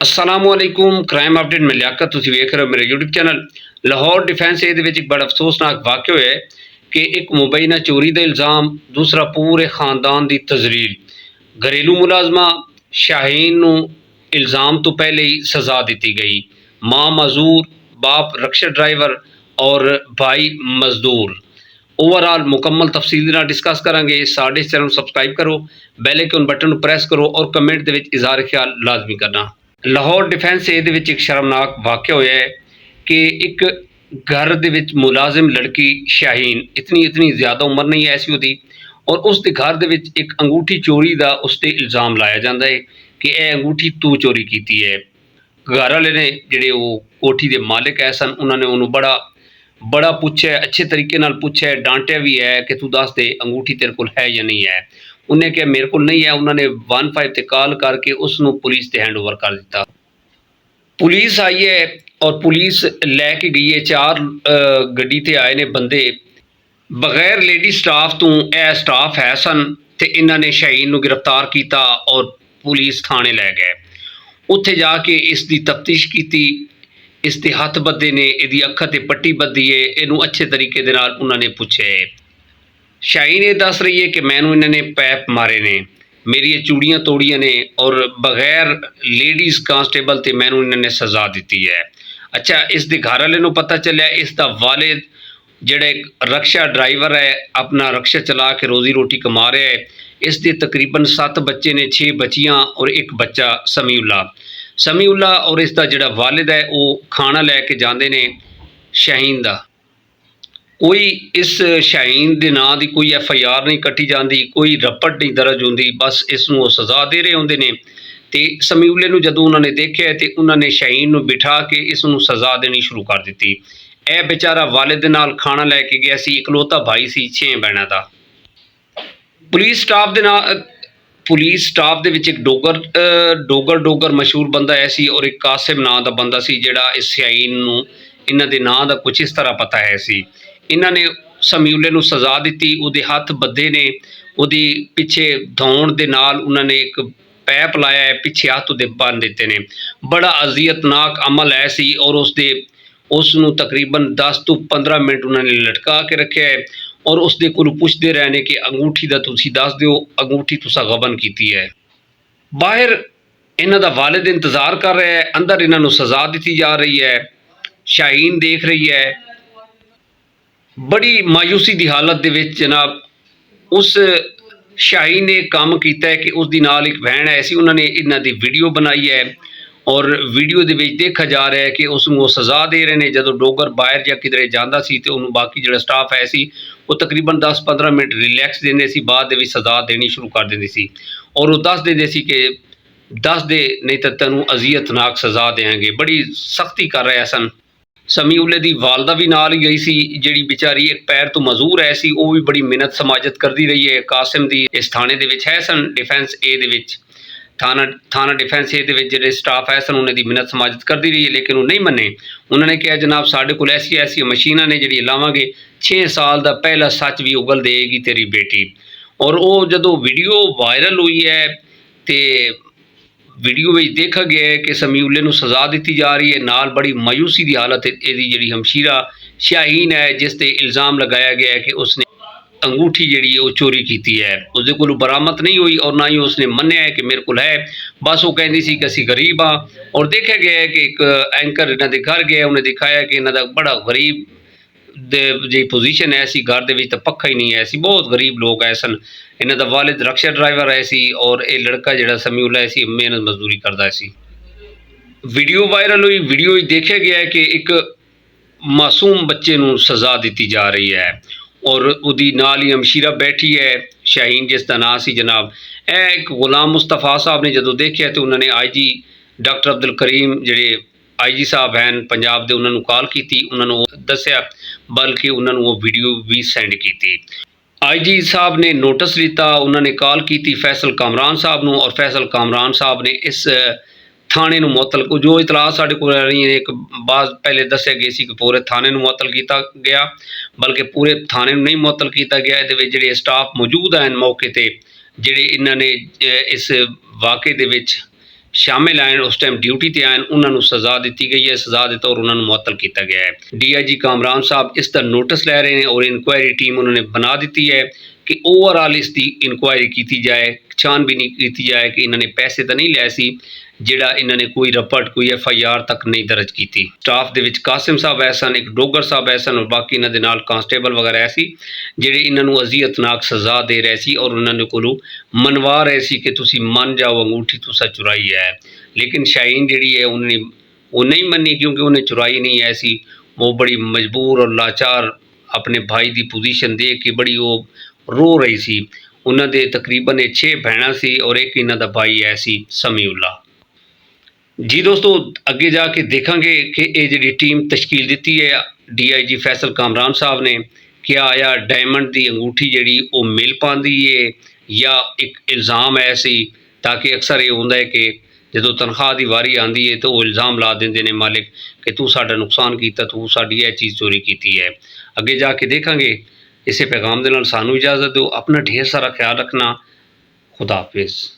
असलामुअलैकुम crime update में लियाकत तुसीं वेख रहे हो मेरे YouTube channel. Lahore defence area which एक बड़ा अफसोसनाक वाक़या होया है कि एक मुबैना चोरी का इल्ज़ाम, दूसरा पूरे खानदान की तजलील। घरेलू मुलाजमा शाहीन नूं इल्ज़ाम तो पहले ही सज़ा दी गई। मां मजूर, बाप रक्शा ड्राइवर और भाई मजदूर। ओवरऑल मुकम्मल तफसील नाल डिस्कस करांगे। साडे चैनल सबसक्राइब करो, बैल आइकन बटन प्रेस करो और कमेंट दे विच इज़हार ख्याल लाजमी करना। लाहौर डिफेंस एरिया विच एक शर्मनाक वाक़या होया है कि एक घर दे विच मुलाजिम लड़की शाहीन, इतनी ज़्यादा उम्र नहीं है ऐसी होती, और उसके घर दे विच एक अंगूठी चोरी का उस ते इल्ज़ाम लाया जाता है कि यह अंगूठी तू चोरी की है। घर वाले ने जिहड़े वो कोठी के मालिक है सन, उन्होंने उन्होंने बड़ा पूछा, अच्छे तरीके नाल पूछा, डांटिया भी है कि तू दस दे अंगूठी तेरे को है या नहीं है। उन्हें कहा मेरे को नहीं है। उन्होंने 15 ते कॉल करके उसनों पुलिस ते हैंड ओवर कर दिता। पुलिस आई है और पुलिस लैके गई है। 4 गड्डी ते आए ने बंदे, बगैर लेडी स्टाफ तो यह स्टाफ है सन, ते इन्होंने शाहीन नूं गिरफ्तार किया और पुलिस थाने लै गए। उत्थे जाके इसकी तफ्तीश की, इसके हथ बद्दे ने, इसकी अखा ते पट्टी बद्धी है, इनू अच्छे तरीके दे नाल उन्होंने पूछे है। शाहीन ये दस रही है कि मैनू इन्होंने पैप मारे ने, मेरी चूड़ियाँ तोड़ियाँ ने और बगैर लेडीज़ कांस्टेबल ते मैनू इन्होंने सज़ा दी है। अच्छा, इसके घर वाले नूं पता चलिया इसका वालिद जिहड़ा एक रक्शा ड्राइवर है, अपना रक्शा चला के रोज़ी रोटी कमा रहा है। इसके तकरीबन 7 बच्चे ने, 6 बच्चियाँ और एक बच्चा समीउल्ला और इसका जिहड़ा वालिद है वो खाना लैके जाते ने शाहीन दा। कोई इस शाहीन के नाँ की कोई FIR नहीं कट्टी जाती, कोई रपट नहीं दर्ज होंदी, बस इसनूं सज़ा दे रहे होंदे ने। ते समीउल्ले नूं जदों उन्होंने देखा तो उन्होंने शाहीन नूं बिठा के इसनूं सज़ा देनी शुरू कर दी। यह बेचारा वालिद दे नाल खाना लैके गया सी, इकलौता भाई सी 6 बहनों का। पुलिस स्टाफ दे विच एक डोगर मशहूर बंदा है सी और एक कासिम नाँ का बंदा सी, जिहड़ा इस शाहीन नूं इन्हां दे नाँ दा कुछ इस तरह पता है सी। इन्होंने समीउल्ले नूं सज़ा दी, उहदे हथ बद्धे ने, उहदी पिछे धौण दे नाल उन्होंने एक पैप लाया है, पिछे हथ उहदे बन दिते ने। बड़ा अजियतनाक अमल है सी और उसनूं तकरीबन 10 तो 15 मिनट उन्होंने लटका के रखा है और उसके कोलों पुछते रहने कि अंगूठी दा तुसीं दस दिओ, अंगूठी तुसां गबन की है। बाहर इन्हां दा वालिद इंतज़ार कर रहा है, अंदर इन्हां नूं सज़ा दी जा रही है। शाहीन देख रही है, बड़ी मायूसी की हालत दे विच जनाब। उस शाहीन ने काम किया है कि उसदी नाल एक बहन है सी, उन्होंने इन्हां दी वीडियो बनाई है और वीडियो दे विच देखा जा रहा है कि उसनूं सज़ा दे रहे हैं। जदों डोगर बाहर या किधरे जाता सी तो उन्होंने बाकी जो स्टाफ है सी वो तकरीबन 10-15 मिनट रिलैक्स देंदे सी, बाद दे विच सज़ा देनी शुरू कर देंदे सी और वो दस देंदे सी कि दस दे नहीं तो तैनूं अजियतनाक सज़ा देंगे। बड़ी सख्ती कर रहे सन। समीउल्ले दी वालदा भी नाल ही गई सी, जिहड़ी बेचारी एक पैर तो मजूर है सी, वो भी बड़ी मिन्नत समाजत करती रही है। कासिम दी इस थाने दे विच है सन, डिफेंस ए दे विच थाना डिफेंस ए दे विच जिहड़े स्टाफ है सन उन्हें दी मिन्नत समाजत करती रही है, लेकिन वो नहीं मन्ने। उन्होंने कहा जनाब साढ़े कोल ऐसी मशीनां ने जिहड़ी लावांगे, 6 साल का पहला सच भी उगल देगी तेरी बेटी। और वो जदों वीडियो वायरल हुई है तो वीडियो में देखा गया है कि समीउल्ले नूं सज़ा दी जा रही है, नाल बड़ी मायूसी की हालत इहदी जिहड़ी हमशीरा शाहीन है जिस ते इल्ज़ाम लगाया गया है कि उसने अंगूठी जिहड़ी है वो चोरी की है। उसदे कोलों बरामद नहीं हुई और ना ही उसने मन्निया है कि मेरे को है, बस वो कहती सी कि असीं गरीब हाँ। और देखा गया है कि एक एंकर इन्हां दे घर गया, उन्हें दिखाया कि इन्हां दा बड़ा गरीब जी पोजीशन है सी, घर दे विच तां पक्खा ही नहीं है सी, बहुत गरीब लोग है सन। इन्हां दा वालिद रक्शा ड्राइवर है सी और ये लड़का जिहड़ा समीउल्ला है सी मेहनत मजदूरी करदा है सी। वीडियो वायरल हुई, वीडियो में देखा गया है कि एक मासूम बच्चे नूं सज़ा दी जा रही है और उहदी नाल ही हमशीरा बैठी है शाहीन जिसका नाम सी जनाब। एक गुलाम मुस्तफा साहब ने जदों देखा तो उन्होंने IG डॉक्टर अब्दुल करीम जिहड़े IG साहब हैं पंजाब दे, उन्होंने कॉल की, उन्होंने दस्या, बल्कि उन्होंने वो वीडियो भी सेंड की। IG साहब ने नोटिस लिता, उन्होंने कॉल की फैसल कामरान साहब नूं और फैसल कामरान साहब ने इस थाने नूं मुअत्तल को जो इतलाह साढ़े कोल आ रही है, एक बाज़ पहले दस्या गया सी कि पूरे थाने नूं मुअत्तल किया गया, बल्कि पूरे थाने नूं नहीं मुअत्तल किया गया। इहदे विच जिहड़े स्टाफ मौजूद हैं मौके ते, जिहड़े इन्हां ने इस वाक़े दे विच ਸ਼ਾਮਿਲ ਆਏ ਉਸ ਟਾਈਮ ਡਿਊਟੀ ਤੇ ਆਏ ਉਹਨਾਂ ਨੂੰ ਸਜ਼ਾ ਦਿੱਤੀ ਗਈ ਹੈ। ਸਜ਼ਾ ਦੇ ਤੌਰ ਉਹਨਾਂ ਨੂੰ ਮੁਅੱਤਲ ਕੀਤਾ ਗਿਆ ਹੈ। DIG ਕਾਮਰਾਨ ਸਾਹਿਬ ਇਸ ਦਾ ਨੋਟਿਸ ਲੈ ਰਹੇ ਨੇ ਔਰ ਇਨਕੁਆਇਰੀ ਟੀਮ ਉਹਨਾਂ ਨੇ ਬਣਾ ਦਿੱਤੀ ਹੈ ਕਿ ਓਵਰਆਲ ਇਸ ਦੀ ਇਨਕੁਆਇਰੀ ਕੀਤੀ ਜਾਏ, ਛਾਨਬੀਨ ਕੀਤੀ ਜਾਏ ਕਿ ਇਹਨਾਂ ਨੇ ਪੈਸੇ ਤਾਂ ਨਹੀਂ ਲਏ ਸੀ, ਜਿਹੜਾ ਇਹਨਾਂ ਨੇ ਕੋਈ ਰਿਪੋਰਟ ਕੋਈ FIR ਤੱਕ ਨਹੀਂ ਦਰਜ ਕੀਤੀ। ਸਟਾਫ ਦੇ ਵਿੱਚ ਕਾਸਿਮ ਸਾਹਿਬ ਐ ਸਨ, ਇੱਕ ਡੋਗਰ ਸਾਹਿਬ ਐ ਸਨ ਔਰ ਬਾਕੀ ਇਹਨਾਂ ਦੇ ਨਾਲ ਕਾਂਸਟੇਬਲ ਵਗੈਰਾ ਐ ਸੀ ਜਿਹੜੇ ਇਹਨਾਂ ਨੂੰ ਅਜ਼ੀਅਤਨਾਕ ਸਜ਼ਾ ਦੇ ਰਹੇ ਸੀ ਔਰ ਉਹਨਾਂ ਦੇ ਕੋਲੋਂ ਮਨਵਾ ਰਹੇ ਸੀ ਕਿ ਤੁਸੀਂ ਮੰਨ ਜਾਓ ਅੰਗੂਠੀ ਤੁਸੀਂ ਚੁਰਾਈ ਹੈ। ਲੇਕਿਨ ਸ਼ਾਹੀਨ ਜਿਹੜੀ ਹੈ ਉਹਨੇ ਉਹ ਨਹੀਂ ਮੰਨੀ ਕਿਉਂਕਿ ਉਹਨੇ ਚੁਰਾਈ ਨਹੀਂ ਹੈ ਸੀ। ਉਹ ਬੜੀ ਮਜਬੂਰ ਔਰ ਲਾਚਾਰ ਆਪਣੇ ਭਾਈ ਦੀ ਪੋਜੀਸ਼ਨ ਦੇਖ ਕੇ ਬੜੀ ਉਹ ਰੋ ਰਹੀ ਸੀ। ਉਹਨਾਂ ਦੇ ਤਕਰੀਬਨ 6 ਭੈਣਾਂ ਸੀ ਔਰ ਇੱਕ ਇਹਨਾਂ ਦਾ ਭਾਈ ਹੈ ਸੀ ਸਮੀਉੱਲਾ। ਜੀ ਦੋਸਤੋ, ਅੱਗੇ ਜਾ ਕੇ ਦੇਖਾਂਗੇ ਕਿ ਇਹ ਜਿਹੜੀ ਟੀਮ ਤਸ਼ਕੀਲ ਦਿੱਤੀ ਹੈ DIG ਫੈਸਲ ਕਾਮਰਾਨ ਸਾਹਿਬ ਨੇ, ਕਿ ਆਇਆ ਡਾਇਮੰਡ ਦੀ ਅੰਗੂਠੀ ਜਿਹੜੀ ਉਹ ਮਿਲ ਪਾਉਂਦੀ ਹੈ ਜਾਂ ਇੱਕ ਇਲਜ਼ਾਮ ਹੈ ਸੀ। ਤਾਂ ਕਿ ਅਕਸਰ ਇਹ ਹੁੰਦਾ ਹੈ ਕਿ ਜਦੋਂ ਤਨਖਾਹ ਦੀ ਵਾਰੀ ਆਉਂਦੀ ਹੈ ਤਾਂ ਉਹ ਇਲਜ਼ਾਮ ਲਾ ਦਿੰਦੇ ਨੇ ਮਾਲਿਕ ਕਿ ਤੂੰ ਸਾਡਾ ਨੁਕਸਾਨ ਕੀਤਾ, ਤੂੰ ਸਾਡੀ ਇਹ ਚੀਜ਼ ਚੋਰੀ ਕੀਤੀ ਹੈ। ਅੱਗੇ ਜਾ ਕੇ ਦੇਖਾਂਗੇ। ਇਸੇ ਪੈਗਾਮ ਦੇ ਨਾਲ ਸਾਨੂੰ ਇਜਾਜ਼ਤ ਦਿਓ। ਆਪਣਾ ਢੇਰ ਸਾਰਾ ਖਿਆਲ ਰੱਖਣਾ। खुदा हाफिज़।